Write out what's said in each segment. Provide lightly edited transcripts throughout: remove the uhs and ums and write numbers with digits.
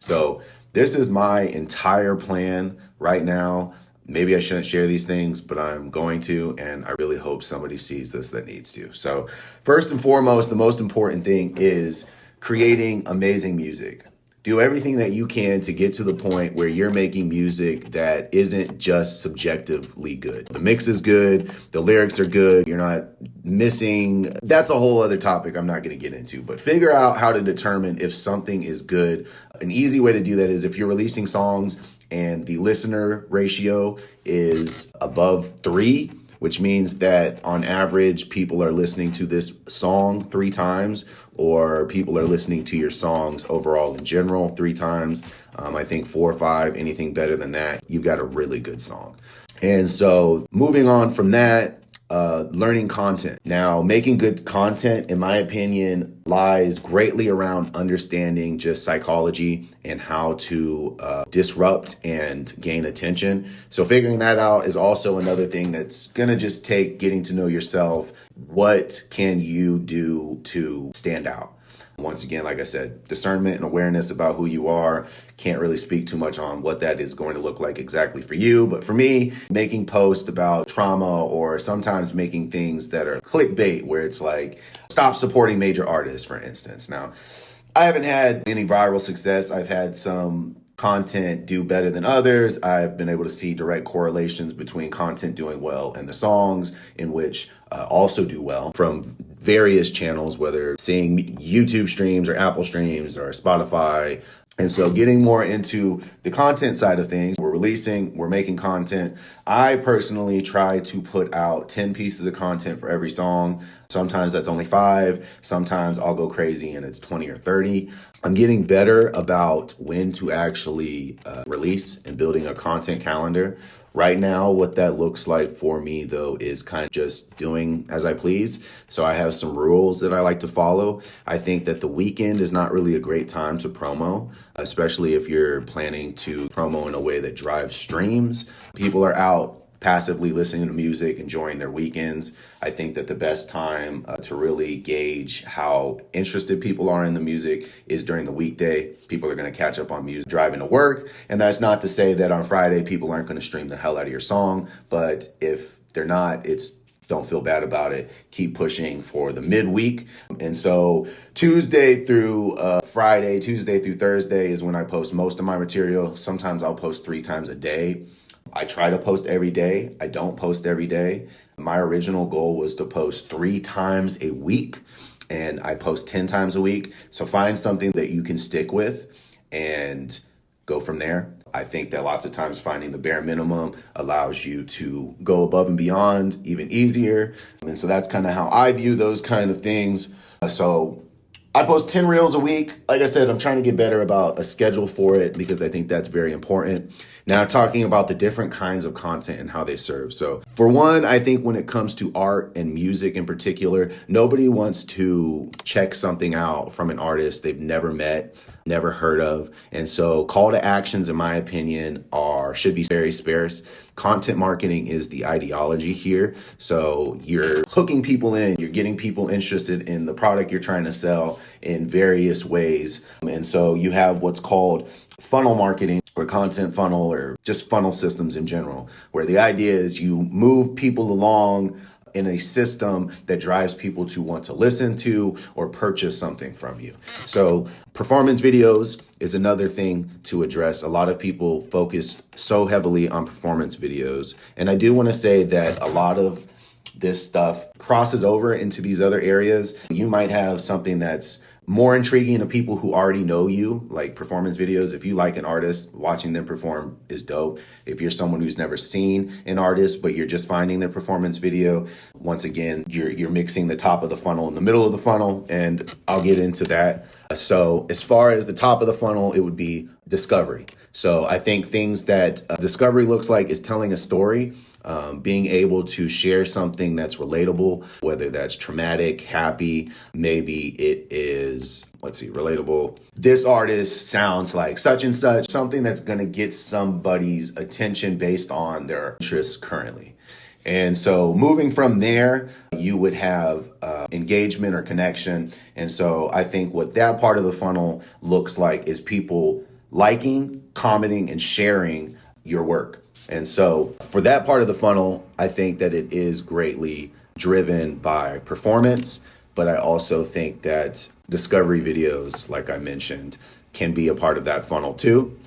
So this is my entire plan right now. Maybe I shouldn't share these things, but I'm going to, and I really hope somebody sees this that needs to. So first and foremost, the most important thing is creating amazing music. Do everything that you can to get to the point where you're making music that isn't just subjectively good. The mix is good, the lyrics are good, you're not missing. That's a whole other topic I'm not going to get into, but figure out how to determine if something is good. An easy way to do that is if you're releasing songs and the listener ratio is above 3, which means that on average, people are listening to this song 3 times, or people are listening to your songs overall in general 3 times. I think 4 or 5, anything better than that, you've got a really good song. And so moving on from that, learning content. Now, making good content, in my opinion, lies greatly around understanding just psychology and how to disrupt and gain attention. So figuring that out is also another thing that's going to just take getting to know yourself. What can you do to stand out? Once again, like I said, discernment and awareness about who you are. Can't really speak too much on what that is going to look like exactly for you. But for me, making posts about trauma, or sometimes making things that are clickbait, where it's like, stop supporting major artists, for instance. Now, I haven't had any viral success. I've had some content do better than others. I've been able to see direct correlations between content doing well and the songs in which also do well from various channels, whether seeing YouTube streams or Apple streams or Spotify. And so getting more into the content side of things, we're making content. I personally try to put out 10 pieces of content for every song. Sometimes that's only 5. Sometimes I'll go crazy and it's 20 or 30. I'm getting better about when to actually release and building a content calendar. Right now, what that looks like for me, though, is kind of just doing as I please. So I have some rules that I like to follow. I think that the weekend is not really a great time to promo, especially if you're planning to promo in a way that drives streams. People are out passively listening to music, enjoying their weekends. I think that the best time to really gauge how interested people are in the music is during the weekday. People are going to catch up on music driving to work. And that's not to say that on Friday, people aren't going to stream the hell out of your song. But if they're not, don't feel bad about it. Keep pushing for the midweek. And so Tuesday through Friday, Tuesday through Thursday is when I post most of my material. Sometimes I'll post 3 times a day. I try to post every day. I don't post every day. My original goal was to post 3 times a week, and I post 10 times a week. So find something that you can stick with and go from there. I think that lots of times finding the bare minimum allows you to go above and beyond even easier. And so that's kind of how I view those kind of things. So I post 10 reels a week. Like I said, I'm trying to get better about a schedule for it because I think that's very important. Now, talking about the different kinds of content and how they serve. So for one, I think when it comes to art and music in particular, nobody wants to check something out from an artist they've never met, never heard of. And so call to actions, in my opinion, should be very sparse. Content marketing is the ideology here. So you're hooking people in, you're getting people interested in the product you're trying to sell in various ways. And so you have what's called funnel marketing or content funnel or just funnel systems in general, where the idea is you move people along in a system that drives people to want to listen to or purchase something from you. So performance videos is another thing to address. A lot of people focus so heavily on performance videos. And I do want to say that a lot of this stuff crosses over into these other areas. You might have something that's more intriguing to people who already know you, like performance videos. If you like an artist, watching them perform is dope. If you're someone who's never seen an artist, but you're just finding their performance video, once again, you're mixing the top of the funnel and the middle of the funnel, and I'll get into that. So as far as the top of the funnel, it would be discovery. So I think things that discovery looks like is telling a story. Being able to share something that's relatable, whether that's traumatic, happy, maybe it is, relatable. This artist sounds like such and such, something that's going to get somebody's attention based on their interests currently. And so moving from there, you would have engagement or connection. And so I think what that part of the funnel looks like is people liking, commenting, and sharing your work. And so for that part of the funnel, I think that it is greatly driven by performance, but I also think that discovery videos, like I mentioned, can be a part of that funnel too.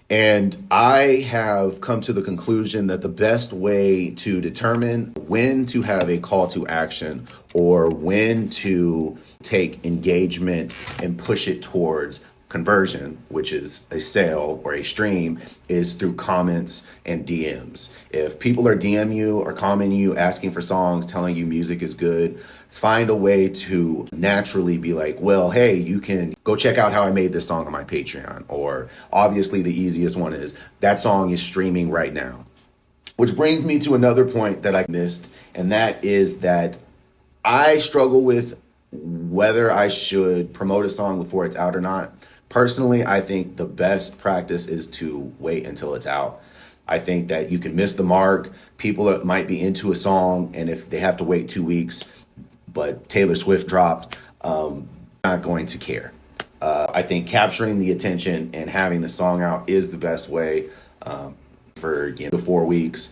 And I have come to the conclusion that the best way to determine when to have a call to action or when to take engagement and push it towards conversion, which is a sale or a stream, is through comments and DMs. If people are DM you or commenting you, asking for songs, telling you music is good, find a way to naturally be like, well, hey, you can go check out how I made this song on my Patreon. Or obviously the easiest one is that song is streaming right now. Which brings me to another point that I missed, and that is that I struggle with whether I should promote a song before it's out or not. Personally, I think the best practice is to wait until it's out. I think that you can miss the mark. People that might be into a song, and if they have to wait 2 weeks, but Taylor Swift dropped, not going to care. I think capturing the attention and having the song out is the best way for the 4 weeks.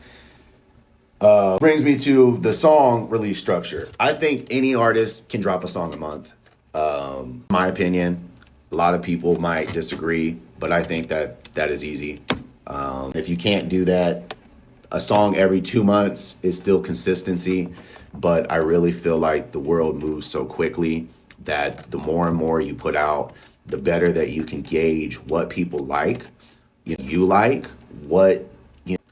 Brings me to the song release structure. I think any artist can drop a song a month. My opinion. A lot of people might disagree, but I think that is easy. If you can't do that, a song every 2 months is still consistency, but I really feel like the world moves so quickly that the more and more you put out, the better that you can gauge what people like, you like, what,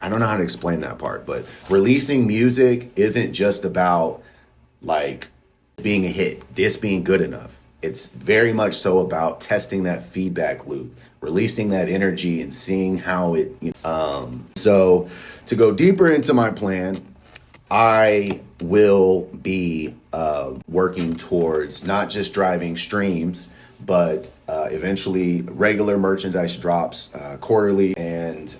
I don't know how to explain that part, but releasing music isn't just about like being a hit, this being good enough. It's very much so about testing that feedback loop, releasing that energy and seeing how it, so to go deeper into my plan, I will be working towards not just driving streams, but eventually regular merchandise drops quarterly and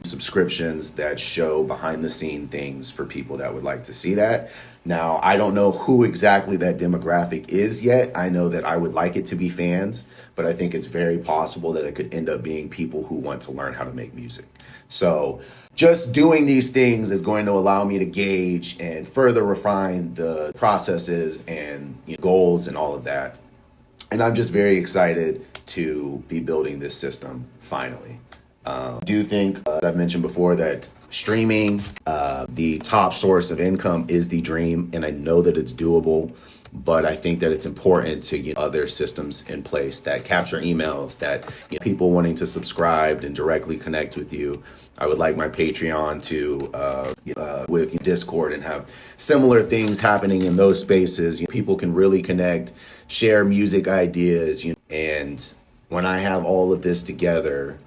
subscriptions that show behind the scene things for people that would like to see that. Now, I don't know who exactly that demographic is yet. I know that I would like it to be fans, but I think it's very possible that it could end up being people who want to learn how to make music. So just doing these things is going to allow me to gauge and further refine the processes and goals and all of that. And I'm just very excited to be building this system finally. I do think, as I've mentioned before, that streaming, the top source of income is the dream, and I know that it's doable, but I think that it's important to get other systems in place that capture emails, that people wanting to subscribe and directly connect with you. I would like my Patreon to, with Discord, and have similar things happening in those spaces. People can really connect, share music ideas, and when I have all of this together,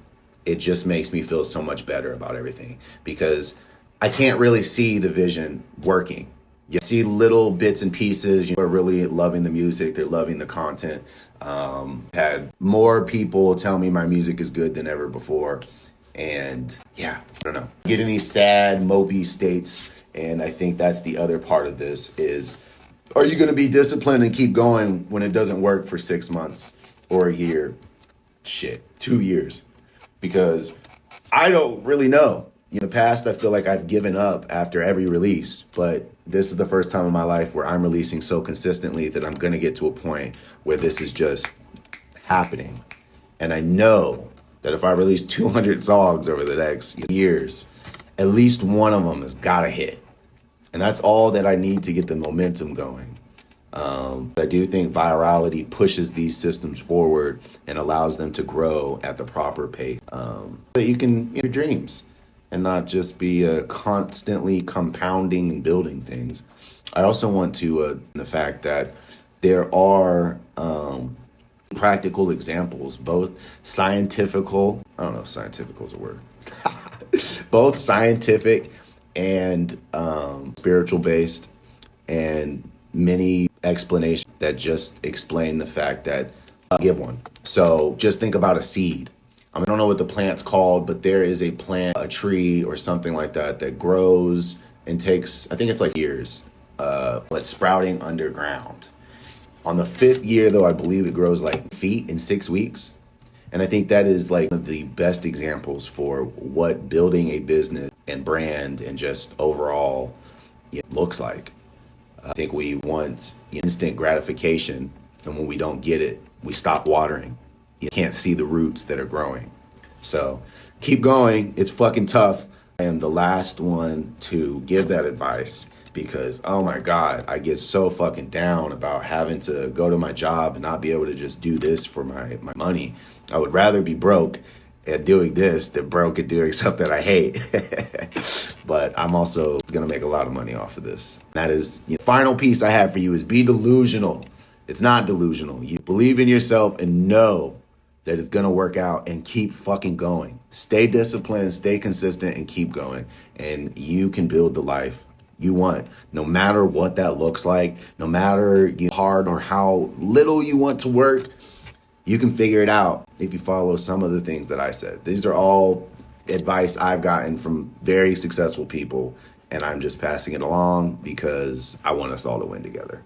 it just makes me feel so much better about everything, because I can't really see the vision working. You see little bits and pieces. Are really loving the music. They're loving the content. Had more people tell me my music is good than ever before. And yeah, I don't know. Get in these sad, mopey states. And I think that's the other part of this is, are you going to be disciplined and keep going when it doesn't work for 6 months or a year? Shit, 2 years. Because I don't really know. In the past, I feel like I've given up after every release, but this is the first time in my life where I'm releasing so consistently that I'm going to get to a point where this is just happening. And I know that if I release 200 songs over the next years, at least one of them has got to hit. And that's all that I need to get the momentum going. I do think virality pushes these systems forward and allows them to grow at the proper pace. That you can your dreams and not just be constantly compounding and building things. I also want to the fact that there are practical examples, both scientifical. I don't know if scientifical is a word. Both scientific and spiritual based, and many explanations that just explain the fact that give one. So just think about a seed. I don't know what the plant's called, but there is a plant, a tree or something like that, that grows and takes, I think it's like years, but sprouting underground. On the 5th year, though, I believe it grows like feet in 6 weeks. And I think that is like one of the best examples for what building a business and brand and just overall looks like. I think we want instant gratification, and when we don't get it, we stop watering. You can't see the roots that are growing. So keep going. It's fucking tough. I am the last one to give that advice because, oh my God, I get so fucking down about having to go to my job and not be able to just do this for my money. I would rather be broke at doing this than broke at doing something I hate. But I'm also going to make a lot of money off of this. That is, final piece I have for you is be delusional. It's not delusional. You believe in yourself and know that it's going to work out, and keep fucking going. Stay disciplined, stay consistent, and keep going. And you can build the life you want, no matter what that looks like, no matter how hard or how little you want to work. You can figure it out if you follow some of the things that I said. These are all advice I've gotten from very successful people, and I'm just passing it along because I want us all to win together.